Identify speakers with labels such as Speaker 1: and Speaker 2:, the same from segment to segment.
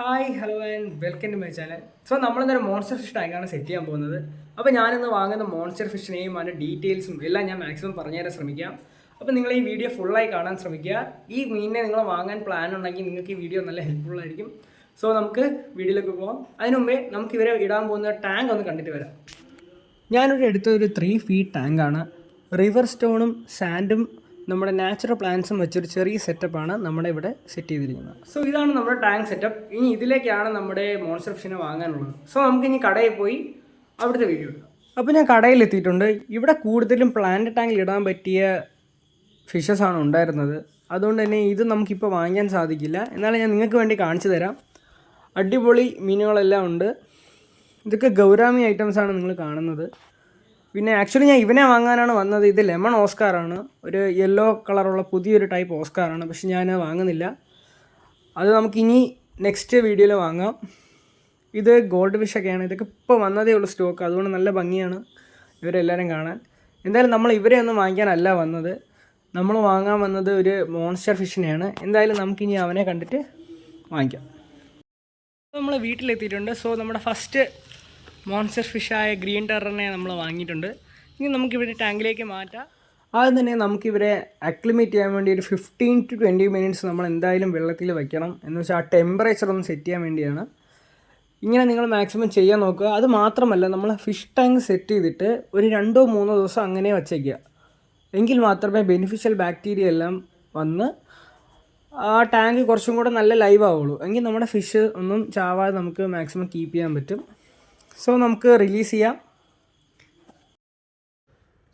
Speaker 1: Hi hello and welcome to my channel. So നമ്മളിന്നൊരു monster fish ടാങ്കാണ് set ചെയ്യാൻ പോകുന്നത്. അപ്പോൾ ഞാനിന്ന് വാങ്ങുന്ന മോൺസ്റ്റർ ഫിഷിനെയും അതിൻ്റെ ഡീറ്റെയിൽസും എല്ലാം ഞാൻ മാക്സിമം പറഞ്ഞുതരാൻ ശ്രമിക്കാം. അപ്പോൾ നിങ്ങൾ ഈ വീഡിയോ ഫുള്ളായി കാണാൻ ശ്രമിക്കുക. ഈ മീനിനെ നിങ്ങൾ വാങ്ങാൻ പ്ലാൻ ഉണ്ടെങ്കിൽ നിങ്ങൾക്ക് ഈ വീഡിയോ നല്ല ഹെൽപ്ഫുൾ ആയിരിക്കും. സോ നമുക്ക് വീഡിയോയിലേക്ക് പോകാം. അതിന് മുമ്പേ നമുക്ക് ഇവരെ ഇടാൻ പോകുന്ന ടാങ്ക് ഒന്ന് കണ്ടിട്ട് വരാം. ഞാനിവിടെ എടുത്തൊരു 3 ഫീറ്റ് ടാങ്കാണ്. റിവർ സ്റ്റോണും സാൻഡും നമ്മുടെ നാച്ചുറൽ പ്ലാന്റ്സും വെച്ചൊരു ചെറിയ സെറ്റപ്പാണ് നമ്മുടെ ഇവിടെ സെറ്റ് ചെയ്തിരിക്കുന്നത്. സോ ഇതാണ് നമ്മുടെ ടാങ്ക് സെറ്റപ്പ്. ഇനി ഇതിലേക്കാണ് നമ്മുടെ മോൺസ്റ്റർ ഫിഷിനെ വാങ്ങാനുള്ളത്. സോ നമുക്കിനി കടയിൽ പോയി അവിടുത്തെ വീഡിയോ എടുക്കാം. അപ്പോൾ ഞാൻ കടയിലെത്തിയിട്ടുണ്ട്. ഇവിടെ കൂടുതലും പ്ലാന്റ് ടാങ്കിൽ ഇടാൻ പറ്റിയ ഫിഷസാണ് ഉണ്ടായിരുന്നത്. അതുകൊണ്ട് തന്നെ ഇത് നമുക്കിപ്പോൾ വാങ്ങിക്കാൻ സാധിക്കില്ല. എന്നാലും ഞാൻ നിങ്ങൾക്ക് വേണ്ടി കാണിച്ചു തരാം. അടിപൊളി മീനുകളെല്ലാം ഉണ്ട്. ഇതൊക്കെ ഗൗരാമി ഐറ്റംസാണ് നിങ്ങൾ കാണുന്നത്. പിന്നെ ആക്ച്വലി ഞാൻ ഇവനെ വാങ്ങാനാണ് വന്നത്. ഇത് ലെമൺ ഓസ്കാറാണ്, ഒരു യെല്ലോ കളറുള്ള പുതിയൊരു ടൈപ്പ് ഓസ്കാറാണ്. പക്ഷെ ഞാൻ വാങ്ങുന്നില്ല. അത് നമുക്കിനി നെക്സ്റ്റ് വീഡിയോയിൽ വാങ്ങാം. ഇത് ഗോൾഡ് ഫിഷൊക്കെയാണ്. ഇതൊക്കെ ഇപ്പോൾ വന്നതേ ഉള്ളൂ സ്റ്റോക്ക്. അതുകൊണ്ട് നല്ല ഭംഗിയാണ് ഇവരെല്ലാവരും കാണാൻ. എന്തായാലും നമ്മൾ ഇവരെ ഒന്നും വാങ്ങിക്കാനല്ല വന്നത്. നമ്മൾ വാങ്ങാൻ വന്നത് ഒരു മോൺസ്റ്റർ ഫിഷിനെയാണ്. എന്തായാലും നമുക്കിനി അവനെ കണ്ടിട്ട് വാങ്ങിക്കാം. നമ്മൾ വീട്ടിലെത്തിയിട്ടുണ്ട്. സോ നമ്മുടെ ഫസ്റ്റ് മോൺസ്റ്റർ ഫിഷായ ഗ്രീൻ ടെററിനെ നമ്മൾ വാങ്ങിയിട്ടുണ്ട്. ഇനി നമുക്കിവരെ ടാങ്കിലേക്ക് മാറ്റാം. ആദ്യം തന്നെ നമുക്കിവരെ അക്ലിമേറ്റ് ചെയ്യാൻ വേണ്ടി ഒരു 15 to 20 മിനിറ്റ്സ് നമ്മൾ എന്തായാലും വെള്ളത്തിൽ വയ്ക്കണം. എന്ന് വെച്ചാൽ ആ ടെമ്പറേച്ചർ ഒന്ന് സെറ്റ് ചെയ്യാൻ വേണ്ടിയാണ്. ഇങ്ങനെ നിങ്ങൾ മാക്സിമം ചെയ്യാൻ നോക്കുക. അത് മാത്രമല്ല, നമ്മൾ ഫിഷ് ടാങ്ക് സെറ്റ് ചെയ്തിട്ട് ഒരു 2-3 ദിവസം അങ്ങനെ വച്ചേക്കുക. എങ്കിൽ മാത്രമേ ബെനിഫിഷ്യൽ ബാക്ടീരിയ എല്ലാം വന്ന് ആ ടാങ്ക് കുറച്ചും കൂടെ നല്ല ലൈവ് ആവുള്ളൂ. എങ്കിൽ നമ്മുടെ ഫിഷ് ഒന്നും ചാവാതെ നമുക്ക് മാക്സിമം കീപ്പ് ചെയ്യാൻ പറ്റും. സോ നമുക്ക് റിലീസ് ചെയ്യാം.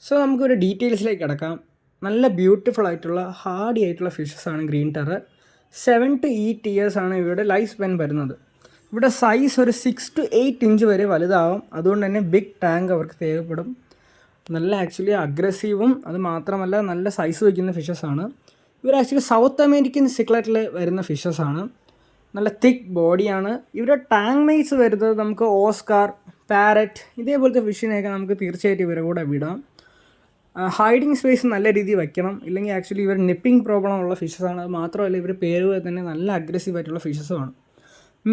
Speaker 1: സോ നമുക്കൊരു ഡീറ്റെയിൽസിലേക്ക് കിടക്കാം. നല്ല ബ്യൂട്ടിഫുൾ ആയിട്ടുള്ള ഹാർഡി ആയിട്ടുള്ള ഫിഷസാണ് ഗ്രീൻ ടെറർ. 7 to 8 ഇയേഴ്സ് ആണ് ഇവരുടെ ലൈഫ് സ്പാൻ വരുന്നത്. ഇവിടെ സൈസ് ഒരു 6 to 8 ഇഞ്ച് വരെ വലുതാവും. അതുകൊണ്ട് തന്നെ ബിഗ് ടാങ്ക് അവർക്ക് തേவைപ്പെടും. നല്ല ആക്ച്വലി അഗ്രസീവും അത് മാത്രമല്ല നല്ല സൈസ് വയ്ക്കുന്ന ഫിഷസാണ്. ഇവർ ആക്ച്വലി സൗത്ത് അമേരിക്കൻ സിക്ലറ്റിൽ വരുന്ന ഫിഷസാണ്. നല്ല തിക്ക് ബോഡിയാണ്. ഇവരുടെ ടാങ്ക് മൈറ്റ്സ് വരുന്നത് നമുക്ക് ഓസ്കാർ, പാരറ്റ് ഇതേപോലത്തെ ഫിഷിനെയൊക്കെ നമുക്ക് തീർച്ചയായിട്ടും ഇവരെ കൂടെ വിടാം. ഹൈഡിങ് സ്പേസ് നല്ല രീതിയിൽ വയ്ക്കണം. ഇല്ലെങ്കിൽ ആക്ച്വലി ഇവർ നിപ്പിംഗ് പ്രോബ്ലം ഉള്ള ഫിഷസാണ്. അത് മാത്രമല്ല ഇവർ പേര് തന്നെ നല്ല അഗ്രസീവ് ആയിട്ടുള്ള ഫിഷസുമാണ്.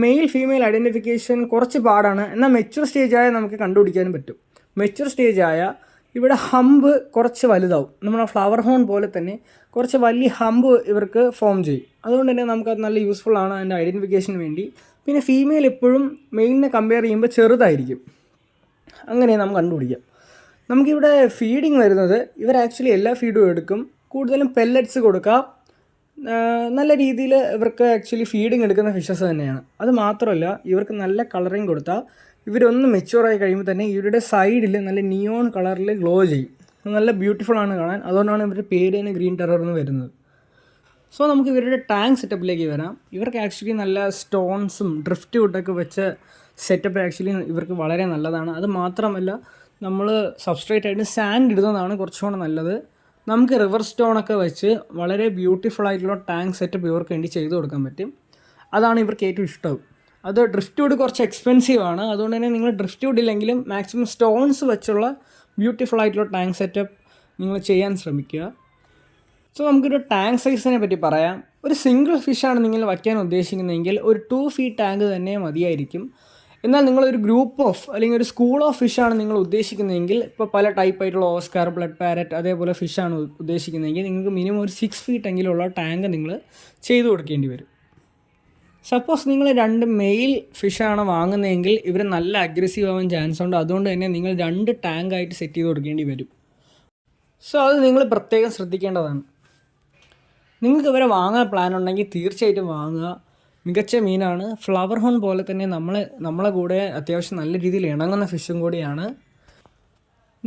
Speaker 1: മെയിൽ ഫീമെയിൽ ഐഡൻറ്റിഫിക്കേഷൻ കുറച്ച് പാടാണ്. എന്നാൽ മെച്യൂർ സ്റ്റേജായ നമുക്ക് കണ്ടുപിടിക്കാനും പറ്റും. മെച്യൂർ സ്റ്റേജായ ഇവിടെ ഹമ്പ് കുറച്ച് വലുതാവും. നമ്മുടെ ഫ്ലവർ ഹോൺ പോലെ തന്നെ കുറച്ച് വലിയ ഹമ്പ് ഇവർക്ക് ഫോം ചെയ്യും. അതുകൊണ്ട് തന്നെ നമുക്കത് നല്ല യൂസ്ഫുൾ ആണ് അതിൻ്റെ ഐഡൻറ്റിഫിക്കേഷന് വേണ്ടി. പിന്നെ ഫീമെയിൽ എപ്പോഴും മെയിലിനെ കമ്പയർ ചെയ്യുമ്പോൾ ചെറുതായിരിക്കും. അങ്ങനെ നമുക്ക് കണ്ടുപിടിക്കാം. നമുക്കിവിടെ ഫീഡിങ് വരുന്നത് ഇവർ ആക്ച്വലി എല്ലാ ഫീഡും എടുക്കും. കൂടുതലും പെല്ലറ്റ്സ് കൊടുക്കാം. നല്ല രീതിയിൽ ഇവർക്ക് ആക്ച്വലി ഫീഡിങ് എടുക്കുന്ന ഫിഷസ് തന്നെയാണ്. അത് മാത്രമല്ല ഇവർക്ക് നല്ല കളറിങ് കൊടുത്താൽ ഇവരൊന്ന് മെച്യൂറായി കഴിയുമ്പോൾ തന്നെ ഇവരുടെ സൈഡിൽ നല്ല നിയോൺ കളറിൽ ഗ്ലോ ചെയ്യും. നല്ല ബ്യൂട്ടിഫുള്ളാണ് കാണാൻ. അതുകൊണ്ടാണ് ഇവരുടെ പേര് തന്നെ ഗ്രീൻ ടെറർ എന്ന് വരുന്നത്. സോ നമുക്ക് ഇവരുടെ ടാങ്ക് സെറ്റപ്പിലേക്ക് വരാം. ഇവർക്ക് ആക്ച്വലി നല്ല സ്റ്റോൺസും ഡ്രിഫ്റ്റ് വുഡൊക്കെ വെച്ച സെറ്റപ്പ് ആക്ച്വലി ഇവർക്ക് വളരെ നല്ലതാണ്. അത് മാത്രമല്ല നമ്മൾ സബ്സ്ട്രേറ്റ് ആയിട്ട് സാൻഡ് ഇടുന്നതാണ് കുറച്ചുകൂടെ നല്ലത്. നമുക്ക് റിവർ സ്റ്റോണൊക്കെ വെച്ച് വളരെ ബ്യൂട്ടിഫുൾ ആയിട്ടുള്ള ടാങ്ക് സെറ്റപ്പ് ഇവർക്ക് വേണ്ടി ചെയ്തു കൊടുക്കാൻ പറ്റും. അതാണ് ഇവർക്ക് ഏറ്റവും ഇഷ്ടം. അത് ഡ്രിഫ്റ്റ് വുഡ് കുറച്ച് എക്സ്പെൻസീവ് ആണ്. അതുകൊണ്ട് തന്നെ നിങ്ങൾ ഡ്രിഫ്റ്റ് വുഡ് ഇല്ലെങ്കിലും മാക്സിമം സ്റ്റോൺസ് വെച്ചുള്ള ബ്യൂട്ടിഫുൾ ആയിട്ടുള്ള ടാങ്ക് സെറ്റപ്പ് നിങ്ങൾ ചെയ്യാൻ ശ്രമിക്കുക. സോ നമുക്കൊരു ടാങ്ക് സൈസിനെ പറ്റി പറയാം. ഒരു സിംഗിൾ ഫിഷാണ് നിങ്ങൾ വയ്ക്കാൻ ഉദ്ദേശിക്കുന്നതെങ്കിൽ ഒരു 2 ഫീറ്റ് ടാങ്ക് തന്നെ മതിയായിരിക്കും. എന്നാൽ നിങ്ങളൊരു ഗ്രൂപ്പ് ഓഫ് അല്ലെങ്കിൽ ഒരു സ്കൂൾ ഓഫ് ഫിഷാണ് നിങ്ങൾ ഉദ്ദേശിക്കുന്നതെങ്കിൽ, ഇപ്പോൾ പല ടൈപ്പായിട്ടുള്ള ഓസ്കാർ, ബ്ലഡ് പാരറ്റ് അതേപോലെ ഫിഷാണ് ഉദ്ദേശിക്കുന്നതെങ്കിൽ നിങ്ങൾക്ക് മിനിമം ഒരു 6 ഫീറ്റ് എങ്കിലുള്ള ടാങ്ക് നിങ്ങൾ ചെയ്തു കൊടുക്കേണ്ടി വരും. സപ്പോസ് നിങ്ങൾ 2 മെയിൽ ഫിഷാണ് വാങ്ങുന്നതെങ്കിൽ ഇവർ നല്ല അഗ്രസീവ് ആവാൻ ചാൻസ് ഉണ്ട്. അതുകൊണ്ട് തന്നെ നിങ്ങൾ 2 ടാങ്കായിട്ട് സെറ്റ് ചെയ്ത് കൊടുക്കേണ്ടി വരും. സോ അത് നിങ്ങൾ പ്രത്യേകം ശ്രദ്ധിക്കേണ്ടതാണ്. നിങ്ങൾക്ക് ഇവരെ വാങ്ങാൻ പ്ലാൻ ഉണ്ടെങ്കിൽ തീർച്ചയായിട്ടും വാങ്ങുക. മികച്ച മീനാണ്. ഫ്ലവർ ഹോൺ പോലെ തന്നെ നമ്മളെ കൂടെ അത്യാവശ്യം നല്ല രീതിയിൽ ഇണങ്ങുന്ന ഫിഷും കൂടിയാണ്.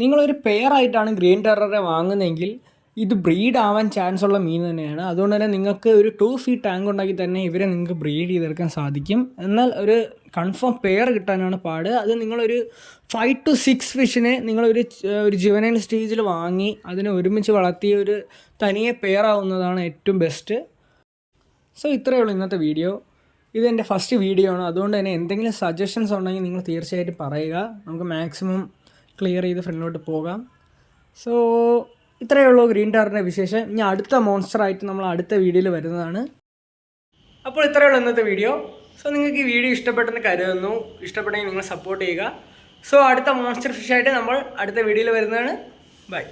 Speaker 1: നിങ്ങളൊരു പെയറായിട്ടാണ് ഗ്രീൻ ടെററെ വാങ്ങുന്നതെങ്കിൽ ഇത് ബ്രീഡ് ആവാൻ ചാൻസ് ഉള്ള മീൻ തന്നെയാണ്. അതുകൊണ്ട് തന്നെ നിങ്ങൾക്ക് ഒരു 2 ഫീറ്റ് ടാങ്ക് ഉണ്ടെങ്കിൽ തന്നെ ഇവരെ നിങ്ങൾക്ക് ബ്രീഡ് ചെയ്തെടുക്കാൻ സാധിക്കും. എന്നാൽ ഒരു കൺഫേം പെയർ കിട്ടാനാണ് പാട്. അത് നിങ്ങളൊരു 5 to 6 ഫിഷിനെ നിങ്ങളൊരു ജുവനൈൽ സ്റ്റേജിൽ വാങ്ങി അതിനെ ഒരുമിച്ച് വളർത്തി ഒരു തനിയെ പെയർ ആവുന്നതാണ് ഏറ്റവും ബെസ്റ്റ്. സോ ഇത്രയേ ഉള്ളൂ ഇന്നത്തെ വീഡിയോ. ഇതെൻ്റെ ഫസ്റ്റ് വീഡിയോ ആണ്. അതുകൊണ്ട് തന്നെ എന്തെങ്കിലും സജഷൻസ് ഉണ്ടെങ്കിൽ നിങ്ങൾ തീർച്ചയായിട്ടും പറയുക. നമുക്ക് മാക്സിമം ക്ലിയർ ചെയ്ത് ഫ്രണ്ടിലോട്ട് പോകാം. സോ ഇത്രയേ ഉള്ളൂ ഗ്രീൻ ടെററിൻ്റെ വിശേഷം. ഇനി അടുത്ത മോൺസ്റ്ററായിട്ട് നമ്മൾ അടുത്ത വീഡിയോയിൽ വരുന്നതാണ്. അപ്പോൾ ഇത്രയേ ഉള്ളൂ ഇന്നത്തെ വീഡിയോ. സോ നിങ്ങൾക്ക് ഈ വീഡിയോ ഇഷ്ടപ്പെട്ടെന്ന് കരുതുന്നു. ഇഷ്ടപ്പെട്ടെങ്കിൽ നിങ്ങൾ സപ്പോർട്ട് ചെയ്യുക. സോ അടുത്ത മോൺസ്റ്റർ ഫിഷായിട്ട് നമ്മൾ അടുത്ത വീഡിയോയിൽ വരുന്നതാണ്. ബൈ.